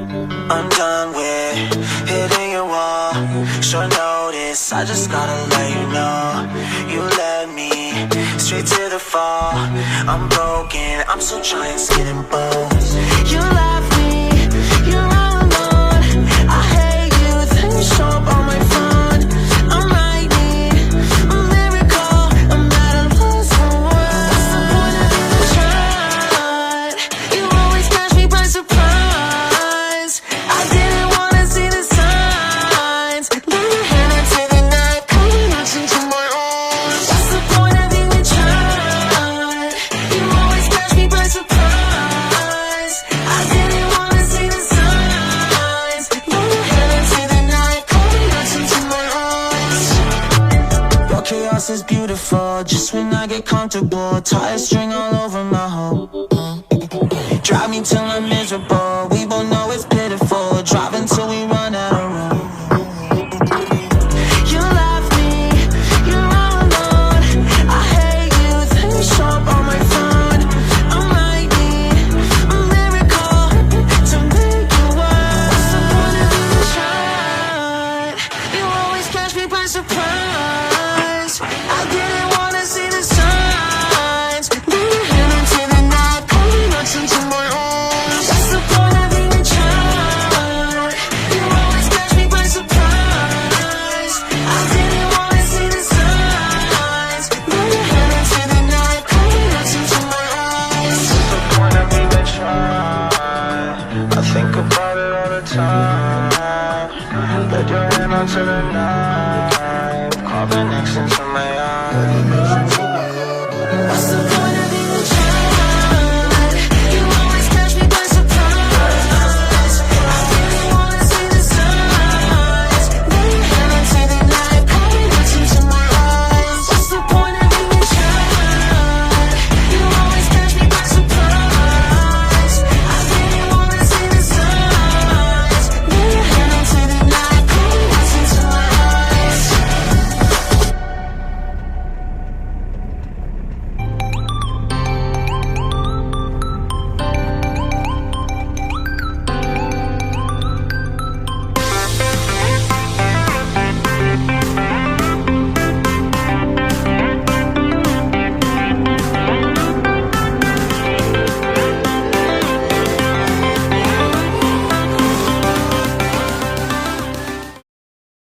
I'm done with hitting your wall. Short notice, I just gotta let you know. You led me straight to the fall. I'm broken, I'm still trying to get in bones. You left me, you're all alone. I hate you, then you show up on my phone. I might need a miracle, I'm at a loss for words. What's the point of even trying? You always catch me by surprise. I didn't wanna see the signs. Let your hand into the night, coming out into my arms. What's the point of even trying? You always catch me by surprise. I didn't wanna see the signs. Let your hand into the night, coming out into my arms. Your chaos is beautiful, just when I get comfortable. Tie a string all over my home. Drive me till I'm miserable. We both know it's pitiful. Drive until we run out of room. You left me, you're all alone. I hate you, then you show up on my phone. I might need a miracle to make you worse. What's the point of even trying? You always catch me by surprise. I didn't wanna see the signs. Let your hand into the night, pulling us into my arms. What's the point of even trying? You always catch me by surprise. I didn't wanna see the signs. Let your hand into the night, pulling us into my arms. What's the point of even trying? I think about it all the time. Let your hand onto the night, carving X into my eyes. What's the